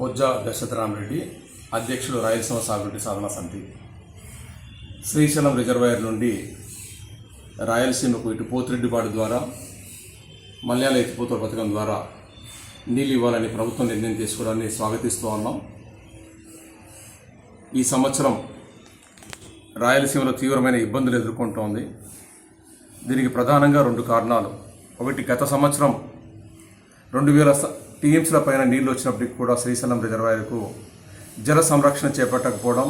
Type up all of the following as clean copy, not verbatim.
బొజ్జ దశరథరామరెడ్డి, అధ్యక్షుడు రాయలసీమ సాగునీటి సాధన సమితి. శ్రీశైలం రిజర్వాయర్ నుండి రాయలసీమకు ఇటు పోతిరెడ్డిపాడు ద్వారా మల్యాల ఎత్తిపోతల పథకం ద్వారా నీళ్ళు ఇవ్వాలని ప్రభుత్వం నిర్ణయం తీసుకోవడాన్ని స్వాగతిస్తూ ఉన్నాం. ఈ సంవత్సరం రాయలసీమలో తీవ్రమైన ఇబ్బందులు ఎదుర్కొంటోంది. దీనికి ప్రధానంగా 2 కారణాలు. ఒకటి, గత సంవత్సరం 2000 టీఎంసీల పైన నీళ్లు వచ్చినప్పటికీ కూడా శ్రీశైలం రిజర్వాయర్కు జల సంరక్షణ చేపట్టకపోవడం,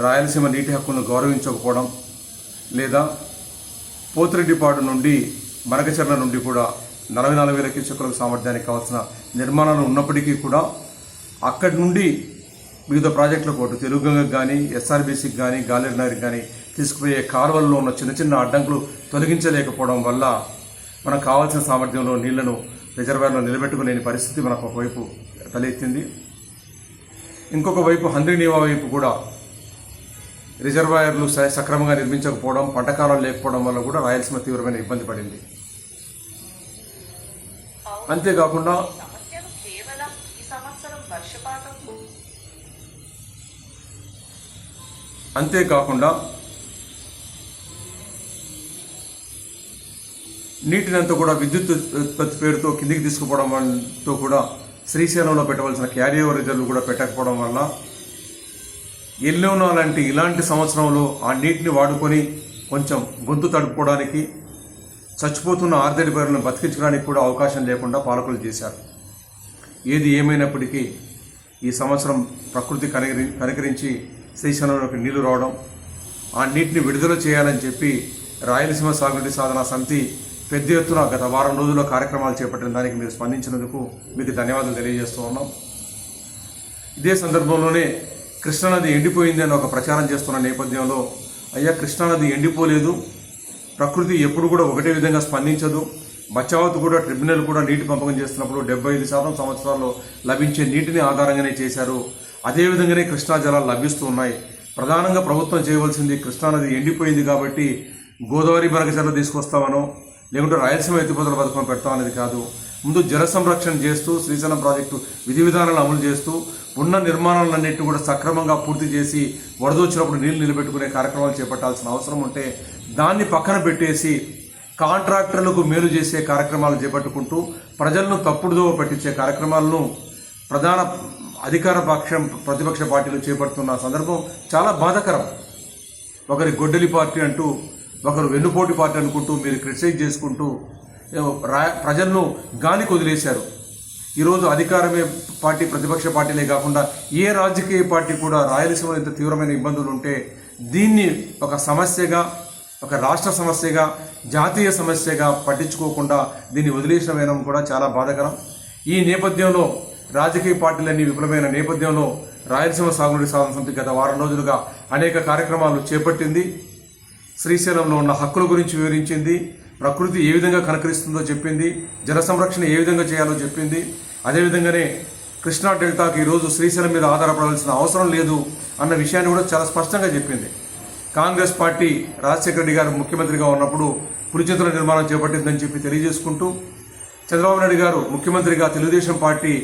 రాయలసీమ నీటి హక్కులను గౌరవించకపోవడం, లేదా పోతిరెడ్డిపాడు నుండి మరగచెర్ల నుండి కూడా 44,000 క్యూసెక్కుల సామర్థ్యానికి కావాల్సిన నిర్మాణాలు ఉన్నప్పటికీ కూడా అక్కడి నుండి వివిధ ప్రాజెక్టులకు అటు తెలుగుగంగకు కానీ, ఎస్ఆర్బీసీకి కానీ, గాలినగర్కి కానీ తీసుకుపోయే కాలువల్లో ఉన్న చిన్న చిన్న అడ్డంకులు తొలగించలేకపోవడం వల్ల మనకు కావాల్సిన సామర్థ్యంలో నీళ్లను రిజర్వాయర్లో నిలబెట్టుకోలేని పరిస్థితి మనకు ఒకవైపు తలెత్తింది. ఇంకొక వైపు హంద్రీనీవా వైపు కూడా రిజర్వాయర్లు సక్రమంగా నిర్మించకపోవడం, పంటకాలం లేకపోవడం వల్ల కూడా రాయలసీమ తీవ్రమైన ఇబ్బంది పడింది. అంతేకాకుండా నీటినంతా కూడా విద్యుత్ ఉత్పత్తి పేరుతో కిందికి తీసుకుపోవడంతో కూడా శ్రీశైలంలో పెట్టవలసిన క్యారియర్ రిజర్వ్లు కూడా పెట్టకపోవడం వల్ల ఎల్లోనో ఇలాంటి సంవత్సరంలో ఆ నీటిని వాడుకొని కొంచెం గొంతు తడుపుకోవడానికి, చచ్చిపోతున్న ఆర్దడి పైరులను బతికించడానికి కూడా అవకాశం లేకుండా పాలకులు చేశారు. ఏది ఏమైనప్పటికీ ఈ సంవత్సరం ప్రకృతి కనికరించి శ్రీశైలంలోకి నీళ్లు రావడం, ఆ నీటిని విడుదల చేయాలని చెప్పి రాయలసీమ సాగునీటి సాధన సమితి పెద్ద ఎత్తున గత వారం రోజుల్లో కార్యక్రమాలు చేపట్టిన దానికి మీరు స్పందించినందుకు మీకు ధన్యవాదాలు తెలియజేస్తూ ఉన్నాం. ఇదే సందర్భంలోనే కృష్ణానది ఎండిపోయింది అని ఒక ప్రచారం చేస్తున్న నేపథ్యంలో, అయ్యా, కృష్ణానది ఎండిపోలేదు, ప్రకృతి ఎప్పుడు కూడా ఒకటే విధంగా స్పందించదు. బచావత్ కూడా ట్రిబ్యునల్ కూడా నీటి పంపకం చేస్తున్నప్పుడు 75% సంవత్సరాల్లో లభించే నీటిని ఆధారంగానే చేశారు. అదేవిధంగానే కృష్ణా జలాలు లభిస్తూ ఉన్నాయి. ప్రధానంగా ప్రభుత్వం చేయవలసింది, కృష్ణానది ఎండిపోయింది కాబట్టి గోదావరి మరగచెర్ల తీసుకొస్తామనో లేకుంటే రాయలసీమ ఎత్తిపోతల పథకం పెడతామనేది కాదు. ముందు జల సంరక్షణ చేస్తూ శ్రీశైలం ప్రాజెక్టు విధి విధానాలను అమలు చేస్తూ ఉన్న నిర్మాణాలన్నింటినీ కూడా సక్రమంగా పూర్తి చేసి వరదొచ్చినప్పుడు నీళ్లు నిలబెట్టుకునే కార్యక్రమాలు చేపట్టాల్సిన అవసరం ఉంటే దాన్ని పక్కన పెట్టేసి కాంట్రాక్టర్లకు మేలు చేసే కార్యక్రమాలు చేపట్టుకుంటూ ప్రజలను తప్పుడుదోవ పట్టించే కార్యక్రమాలను ప్రధాన అధికార ప్రతిపక్ష పార్టీలు చేపడుతున్న సందర్భం చాలా బాధాకరం. ఒకరి గొడ్డలి పార్టీ అంటూ, ఒకరు వెన్నుపోటు పార్టీ అనుకుంటూ మీరు క్రిటిసైజ్ చేసుకుంటూ ప్రజలను గాలికి వదిలేశారు. ఈరోజు అధికారమే పార్టీ, ప్రతిపక్ష పార్టీలే కాకుండా ఏ రాజకీయ పార్టీ కూడా రాయలసీమలో ఇంత తీవ్రమైన ఇబ్బందులు ఉంటే దీన్ని ఒక సమస్యగా, ఒక రాష్ట్ర సమస్యగా, జాతీయ సమస్యగా పట్టించుకోకుండా దీన్ని వదిలేసిన కూడా చాలా బాధాకరం. ఈ నేపథ్యంలో రాజకీయ పార్టీలన్నీ విఫలమైన నేపథ్యంలో రాయలసీమ సాగునీటి సాధన సమితి గత వారం రోజులుగా అనేక కార్యక్రమాలు చేపట్టింది. శ్రీశైలంలో ఉన్న హక్కుల గురించి వివరించింది, ప్రకృతి ఏ విధంగా కనకరిస్తుందో చెప్పింది, జల సంరక్షణ ఏ విధంగా చేయాలో చెప్పింది. అదేవిధంగానే కృష్ణా డెల్టాకి ఈరోజు శ్రీశైలం మీద ఆధారపడాల్సిన అవసరం లేదు అన్న విషయాన్ని కూడా చాలా స్పష్టంగా చెప్పింది. కాంగ్రెస్ పార్టీ రాజశేఖర రెడ్డి గారు ముఖ్యమంత్రిగా ఉన్నప్పుడు పులిచెతుల నిర్మాణం చేపట్టిందని చెప్పి తెలియజేసుకుంటూ, చంద్రబాబు నాయుడు గారు ముఖ్యమంత్రిగా తెలుగుదేశం పార్టీ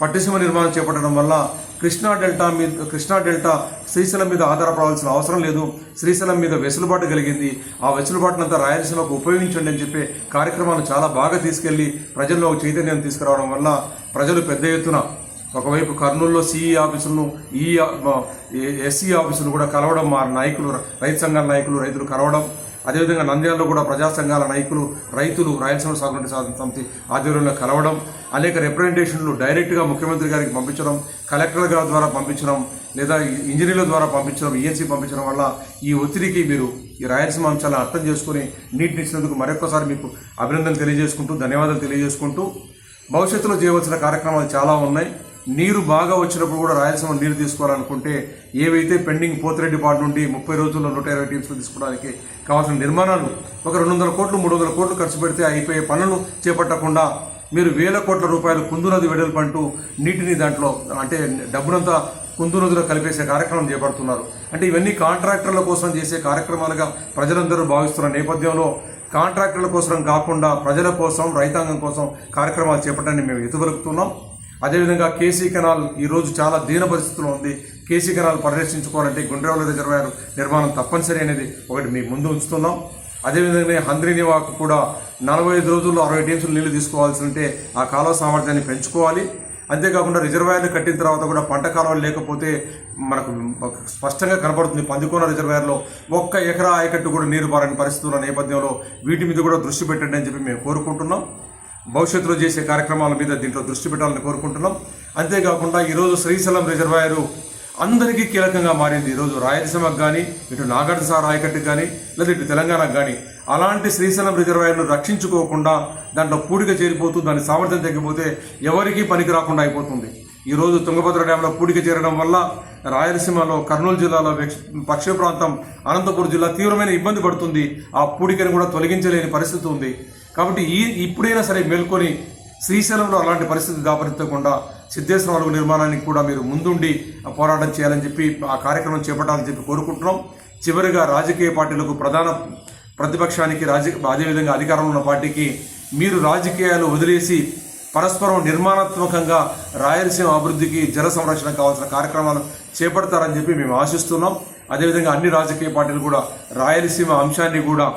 పట్టిసీమ నిర్మాణం చేపట్టడం వల్ల కృష్ణా డెల్టా శ్రీశైలం మీద ఆధారపడాల్సిన అవసరం లేదు, శ్రీశైలం మీద వెసులుబాటు కలిగింది, ఆ వెసులుబాటునంతా రాయలసీమకు ఉపయోగించండి అని చెప్పే కార్యక్రమాలు చాలా బాగా తీసుకెళ్లి ప్రజల్లో ఒక చైతన్యం తీసుకురావడం వల్ల ప్రజలు పెద్ద ఎత్తున ఒకవైపు కర్నూలులో సిఈ ఆఫీసులను, ఎస్సీ ఆఫీసులు కూడా కలవడం, మా నాయకులు, రైతు సంఘాల నాయకులు, రైతులు కలవడం, అదేవిధంగా నంద్యాలలో కూడా ప్రజా సంఘాల నాయకులు, రైతులు రాయలసీమ సాగునీటి సాధన సమితి ఆధ్వర్యంలో కలవడం, అనేక రిప్రజెంటేషన్లు డైరెక్ట్గా ముఖ్యమంత్రి గారికి పంపించడం, కలెక్టర్ల గారి ద్వారా పంపించడం, లేదా ఇంజనీర్ల ద్వారా పంపించడం, ఈఎన్సీ పంపించడం వల్ల ఈ ఒత్తిడికి మీరు ఈ రాయలసీమ అంశాలను అర్థం చేసుకుని నీటిని ఇచ్చినందుకు మరొకసారి మీకు అభినందనలు తెలియజేసుకుంటూ, ధన్యవాదాలు తెలియజేసుకుంటూ, భవిష్యత్తులో చేయవలసిన కార్యక్రమాలు చాలా ఉన్నాయి. నీరు బాగా వచ్చినప్పుడు కూడా రాయలసీమ నీరు తీసుకోవాలనుకుంటే ఏవైతే పెండింగ్ పోతిరెడ్డిపాడు నుండి 30 రోజుల్లో 120 టీమ్స్లు తీసుకోవడానికి కావాల్సిన నిర్మాణాలు ఒక 200 కోట్లు 300 కోట్లు ఖర్చు పెడితే అయిపోయే పనులను చేపట్టకుండా మీరు వేల కోట్ల రూపాయలు కుందు నది వెడల్పంటూ నీటిని దాంట్లో అంటే డబ్బునంతా కుందు నదిలో కలిపేసే కార్యక్రమం చేపడుతున్నారు. అంటే ఇవన్నీ కాంట్రాక్టర్ల కోసం చేసే కార్యక్రమాలుగా ప్రజలందరూ భావిస్తున్న నేపథ్యంలో కాంట్రాక్టర్ల కోసం కాకుండా ప్రజల కోసం, రైతాంగం కోసం కార్యక్రమాలు చేపట్టడానికి మేము ఎదుగుతున్నాం. అదేవిధంగా కేసీ కెనాల్ ఈరోజు చాలా దీన పరిస్థితిలో ఉంది. కేసీ కెనాల్ పరిరక్షించుకోవాలంటే గుండ్రేవల రిజర్వాయర్ నిర్మాణం తప్పనిసరి అనేది ఒకటి మీ ముందు ఉంచుతున్నాం. అదేవిధంగా హంద్రీనివాకు కూడా 45 రోజుల్లో 60 టీఎంసీలు నీళ్లు తీసుకోవాల్సి ఉంటే ఆ కాలువ సామర్థ్యాన్ని పెంచుకోవాలి. అంతేకాకుండా రిజర్వాయర్లు కట్టిన తర్వాత కూడా పంట కాలువలు లేకపోతే మనకు స్పష్టంగా కనపడుతుంది. పందికోన రిజర్వాయర్లో 1 ఎకరా ఆయకట్టు కూడా నీరు పారని పరిస్థితి ఉన్న నేపథ్యంలో వీటి మీద కూడా దృష్టి పెట్టండి అని చెప్పి మేము కోరుకుంటున్నాం. భవిష్యత్తులో చేసే కార్యక్రమాల మీద దీంట్లో దృష్టి పెట్టాలని కోరుకుంటున్నాం. అంతేకాకుండా ఈరోజు శ్రీశైలం రిజర్వాయరు అందరికీ కీలకంగా మారింది. ఈరోజు రాయలసీమకు కానీ, ఇటు నాగార్జున ఆయకట్టుకు కానీ, లేదా ఇటు తెలంగాణకు కానీ అలాంటి శ్రీశైలం రిజర్వాయర్ను రక్షించుకోకుండా దాంట్లో పూడిక చేరిపోతూ దాని సామర్థ్యం తగ్గిపోతే ఎవరికీ పనికి రాకుండా అయిపోతుంది. ఈరోజు తుంగభద్ర డ్యాంలో పూడిక చేరడం వల్ల రాయలసీమలో కర్నూలు జిల్లాలో పశ్చిమ ప్రాంతం అనంతపురం జిల్లా తీవ్రమైన ఇబ్బంది పడుతుంది. ఆ పూడికను కూడా తొలగించలేని పరిస్థితి ఉంది. కాబట్టి ఇప్పుడైనా సరే మేల్కొని శ్రీశైలంలో అలాంటి పరిస్థితి దాపరించకుండా సిద్ధేశ్వర అలుగు నిర్మాణానికి కూడా మీరు ముందుండి పోరాటం చేయాలని చెప్పి ఆ కార్యక్రమం చేపట్టాలని చెప్పి కోరుకుంటున్నాం. చివరిగా రాజకీయ పార్టీలకు, ప్రధాన ప్రతిపక్షానికి, అదేవిధంగా అధికారంలో ఉన్న పార్టీకి మీరు రాజకీయాలు వదిలేసి పరస్పరం నిర్మాణాత్మకంగా రాయలసీమ అభివృద్ధికి, జల సంరక్షణ కావాల్సిన కార్యక్రమాలు చేపడతారని చెప్పి మేము ఆశిస్తున్నాం. అదేవిధంగా అన్ని రాజకీయ పార్టీలు కూడా రాయలసీమ అంశాన్ని కూడా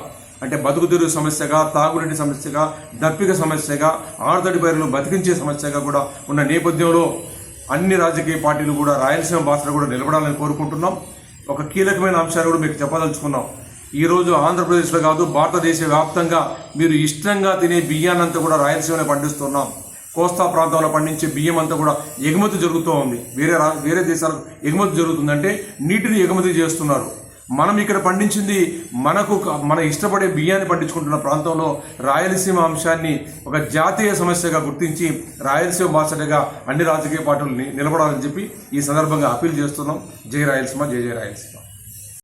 అంటే బతుకుతెరువు సమస్యగా, తాగునీటి సమస్యగా, దప్పిక సమస్యగా, ఆర్దడి పైరులను బతికించే సమస్యగా కూడా ఉన్న నేపథ్యంలో అన్ని రాజకీయ పార్టీలు కూడా రాయలసీమ భాషను కూడా నిలబడాలని కోరుకుంటున్నాం. ఒక కీలకమైన అంశాన్ని కూడా మీకు చెప్పదలుచుకున్నాం. ఈరోజు ఆంధ్రప్రదేశ్లో కాదు, భారతదేశ వ్యాప్తంగా మీరు ఇష్టంగా తినే బియ్యాన్నంతా కూడా రాయలసీమలో పండిస్తున్నాం. కోస్తా ప్రాంతంలో పండించే బియ్యం అంతా కూడా ఎగుమతి జరుగుతూ ఉంది. వేరే దేశాలకు ఎగుమతి జరుగుతుందంటే నీటిని ఎగుమతి చేస్తున్నారు. మనం ఇక్కడ పండించింది మన ఇష్టపడే బియ్యాన్ని పండించుకుంటున్న ప్రాంతంలో రాయలసీమ అంశాన్ని ఒక జాతీయ సమస్యగా గుర్తించి రాయలసీమ బాసటగా అన్ని రాజకీయ పార్టీలు నిలబడాలని చెప్పి ఈ సందర్భంగా అప్పీల్ చేస్తున్నాం. జై రాయలసీమ, జై జై రాయలసీమ.